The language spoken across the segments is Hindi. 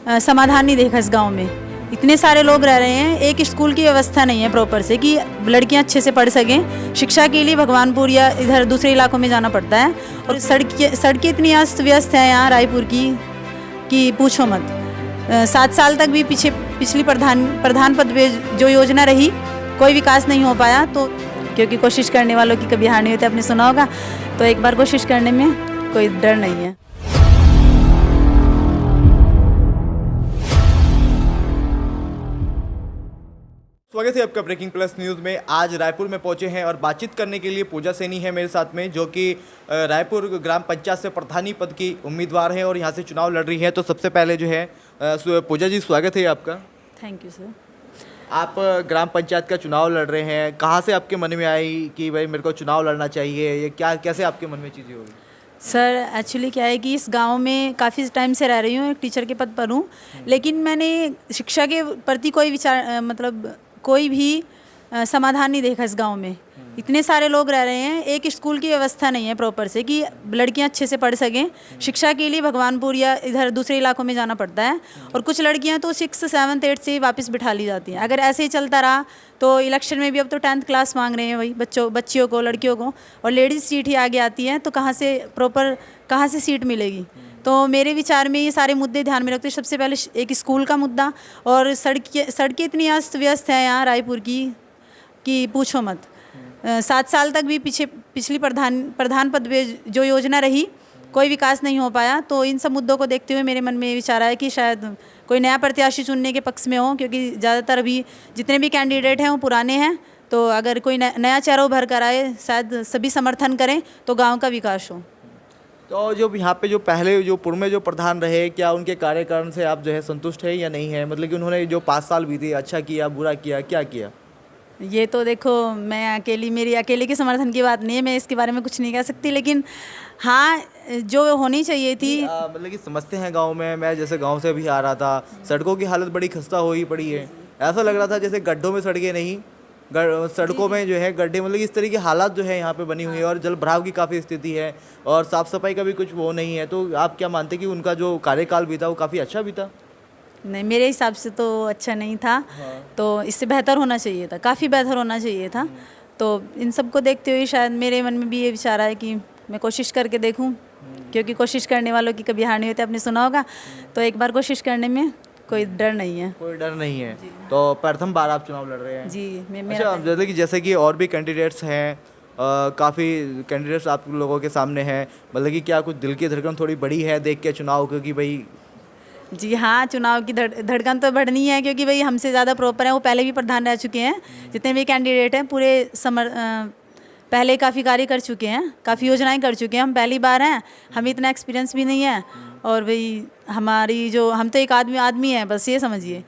समाधान नहीं देखा इस गांव में। इतने सारे लोग रह रहे हैं, एक स्कूल की व्यवस्था नहीं है प्रॉपर से कि लड़कियां अच्छे से पढ़ सकें। शिक्षा के लिए भगवानपुर या इधर दूसरे इलाकों में जाना पड़ता है, और सड़कें इतनी अस्त व्यस्त हैं यहाँ रायपुर की कि पूछो मत। 7 साल तक भी पिछली प्रधान पद पे जो योजना रही, कोई विकास नहीं हो पाया। तो क्योंकि कोशिश करने वालों की कभी हार नहीं होती, आपने सुना होगा, तो एक बार कोशिश करने में कोई डर नहीं है। स्वागत है आपका ब्रेकिंग प्लस न्यूज़ में। आज रायपुर में पहुंचे हैं और बातचीत करने के लिए पूजा सैनी है मेरे साथ में, जो कि रायपुर ग्राम पंचायत से प्रधानी पद की उम्मीदवार हैं और यहां से चुनाव लड़ रही हैं। तो सबसे पहले जो है पूजा जी, स्वागत है आपका। Thank you sir. आप ग्राम पंचायत का चुनाव लड़ रहे हैं, कहाँ से आपके मन में आई कि भाई मेरे को चुनाव लड़ना चाहिए? ये कैसे आपके मन में चीज़ें हुई? सर एक्चुअली क्या है कि इस गांव में काफ़ी टाइम से रह रही हूँ, एक टीचर के पद पर हूँ, लेकिन मैंने शिक्षा के प्रति कोई विचार कोई भी समाधान नहीं देखा इस गांव में। इतने सारे लोग रह रहे हैं, एक स्कूल की व्यवस्था नहीं है प्रॉपर से कि लड़कियां अच्छे से पढ़ सकें। शिक्षा के लिए भगवानपुर या इधर दूसरे इलाकों में जाना पड़ता है, और कुछ लड़कियां तो 6, 7, 8 से ही वापस बिठा ली जाती हैं। अगर ऐसे ही चलता रहा तो इलेक्शन में भी अब तो 10th क्लास मांग रहे हैं वही बच्चियों को, लड़कियों को, और लेडीज़ सीट ही आगे आती हैं, तो कहाँ से सीट मिलेगी? तो मेरे विचार में ये सारे मुद्दे ध्यान में रखते हैं। सबसे पहले एक स्कूल का मुद्दा, और सड़कें इतनी अस्त व्यस्त हैं यहाँ रायपुर की कि पूछो मत। 7 साल तक भी पिछली प्रधान पद पे जो योजना रही, कोई विकास नहीं हो पाया। तो इन सब मुद्दों को देखते हुए मेरे मन में ये विचार आया कि शायद कोई नया प्रत्याशी चुनने के पक्ष में हो, क्योंकि ज़्यादातर अभी जितने भी कैंडिडेट हैं वो पुराने हैं। तो अगर कोई नया चेहरा उभर कर आए, शायद सभी समर्थन करें तो गाँव का विकास हो। तो जो यहाँ पे जो पहले जो पूर्व में जो प्रधान रहे, क्या उनके कार्यकारण से आप जो है संतुष्ट है या नहीं है? मतलब कि उन्होंने जो 5 साल बीते, अच्छा किया, बुरा किया, क्या किया? ये तो देखो, मेरी अकेले की समर्थन की बात नहीं है, मैं इसके बारे में कुछ नहीं कह सकती, लेकिन हाँ जो होनी चाहिए थी। मतलब कि समझते हैं गांव में, मैं जैसे गांव से भी आ रहा था, सड़कों की हालत बड़ी खस्ता हुई पड़ी है। ऐसा लग रहा था जैसे गड्ढों में सड़कें नहीं, सड़कों में जो है गड्ढे, मतलब कि इस तरह की हालात जो है यहाँ पे बनी हुई है, और जल भराव की काफ़ी स्थिति है, और साफ़ सफाई का भी कुछ वो नहीं है। तो आप क्या मानते कि उनका जो कार्यकाल बीता वो काफ़ी अच्छा बीता? नहीं, मेरे हिसाब से तो अच्छा नहीं था। हाँ। तो इससे बेहतर होना चाहिए था, काफ़ी बेहतर होना चाहिए था। तो इन सब को देखते हुए शायद मेरे मन में भी ये विचार आया कि मैं कोशिश करके देखूं, क्योंकि कोशिश करने वालों की कभी हार नहीं होती, आपने सुना होगा। तो एक बार कोशिश करने में कोई डर नहीं है। कोई डर नहीं है। तो प्रथम बार आप चुनाव लड़ रहे हैं? जी। अच्छा, जैसे कि और भी कैंडिडेट्स हैं, काफ़ी कैंडिडेट्स आप लोगों के सामने हैं, मतलब कि क्या कुछ दिल की धड़कन थोड़ी बड़ी है देख के चुनाव, क्योंकि भाई? जी हाँ, चुनाव की धड़कन तो बढ़नी है, क्योंकि भाई हमसे ज़्यादा प्रॉपर है, वो पहले भी प्रधान रह चुके हैं। जितने भी कैंडिडेट हैं पूरे पहले काफ़ी कार्य कर चुके हैं, काफ़ी योजनाएं कर चुके हैं। हम पहली बार हैं, हमें इतना एक्सपीरियंस भी नहीं है, और भाई हम तो एक आदमी है, बस ये समझिए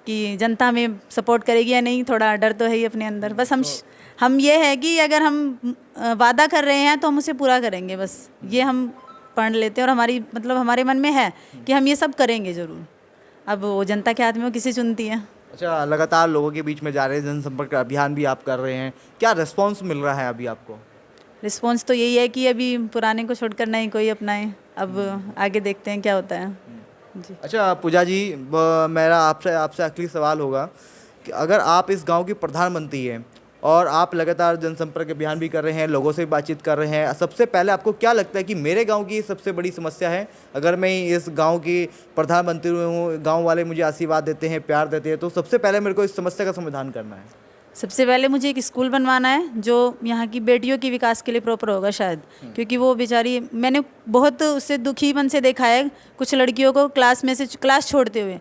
कि जनता हमें सपोर्ट करेगी या नहीं, थोड़ा डर तो है ही अपने अंदर। बस हम ये है कि अगर हम वादा कर रहे हैं तो हम उसे पूरा करेंगे, बस ये हम पढ़ लेते हैं, और हमारे मन में है कि हम ये सब करेंगे ज़रूर। अब वो जनता के हाथ में वो किसे चुनती है। अच्छा, लगातार लोगों के बीच में जा रहे हैं, जनसंपर्क अभियान भी आप कर रहे हैं, क्या रिस्पांस मिल रहा है अभी आपको? रिस्पांस तो यही है कि अभी पुराने को छोड़कर नहीं कोई अपनाए, अब आगे देखते हैं क्या होता है। जी। अच्छा पूजा जी, मेरा आपसे आखिरी सवाल होगा कि अगर आप इस गांव की प्रधानमंत्री हैं और आप लगातार जनसंपर्क अभियान भी कर रहे हैं, लोगों से बातचीत कर रहे हैं, सबसे पहले आपको क्या लगता है कि मेरे गांव की सबसे बड़ी समस्या है? अगर मैं इस गांव की प्रधानमंत्री हूँ, गांव वाले मुझे आशीर्वाद देते हैं, प्यार देते हैं, तो सबसे पहले मेरे को इस समस्या का समाधान करना है। सबसे पहले मुझे एक स्कूल बनवाना है जो यहाँ की बेटियों के विकास के लिए प्रॉपर होगा शायद, क्योंकि वो बेचारी, मैंने बहुत उससे दुखी मन से देखा है कुछ लड़कियों को क्लास छोड़ते हुए,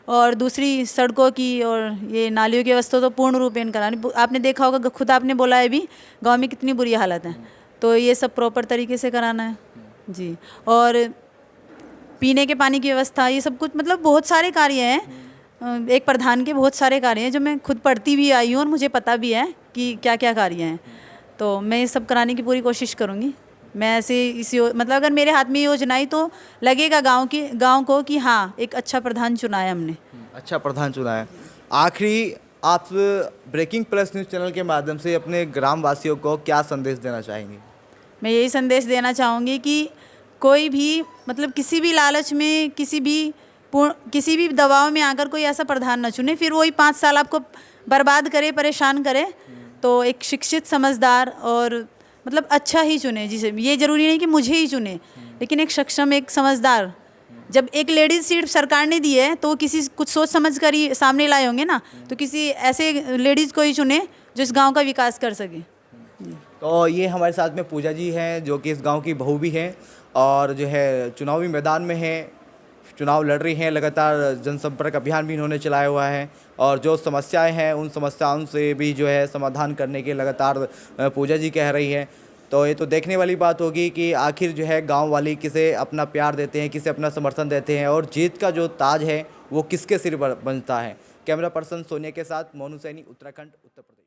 और दूसरी सड़कों की और ये नालियों की व्यवस्था तो पूर्ण रूपेण करानी। आपने देखा होगा, खुद आपने बोला है भी, गांव में कितनी बुरी हालत है, तो ये सब प्रॉपर तरीके से कराना है जी। और पीने के पानी की व्यवस्था, ये सब कुछ, मतलब बहुत सारे कार्य हैं, एक प्रधान के बहुत सारे कार्य हैं जो मैं खुद पढ़ती भी आई हूँ और मुझे पता भी है कि क्या क्या कार्य हैं। तो मैं ये सब कराने की पूरी कोशिश करूँगी। मैं मतलब अगर मेरे हाथ में योजना आई तो लगेगा गांव को कि हाँ, एक अच्छा प्रधान चुना है हमने। अच्छा प्रधान चुना है। आखिरी, आप ब्रेकिंग प्लस न्यूज़ चैनल के माध्यम से अपने ग्राम वासियों को क्या संदेश देना चाहेंगे? मैं यही संदेश देना चाहूँगी कि कोई भी, मतलब किसी भी लालच में, किसी भी किसी भी दबाव में आकर कोई ऐसा प्रधान न चुने, फिर वही 5 साल आपको बर्बाद करे, परेशान करे। तो एक शिक्षित, समझदार और मतलब अच्छा ही चुने, जिसे ये ज़रूरी नहीं कि मुझे ही चुने, लेकिन एक सक्षम, एक समझदार। जब एक लेडीज़ सीट सरकार ने दी है तो किसी कुछ सोच समझ कर ही सामने लाए होंगे ना, तो किसी ऐसे लेडीज़ को ही चुने जो इस गांव का विकास कर सके। तो ये हमारे साथ में पूजा जी हैं, जो कि इस गांव की बहू भी हैं और जो है चुनावी मैदान में हैं, चुनाव लड़ रही हैं। लगातार जनसंपर्क अभियान भी इन्होंने चलाया हुआ है और जो समस्याएं हैं उन समस्याओं से भी जो है समाधान करने के लगातार पूजा जी कह रही हैं। तो ये तो देखने वाली बात होगी कि आखिर जो है गांव वाले किसे अपना प्यार देते हैं, किसे अपना समर्थन देते हैं और जीत का जो ताज है वो किसके सिर पर बनता है। कैमरा पर्सन सोनिया के साथ मोनू सैनी, उत्तराखंड, उत्तर प्रदेश।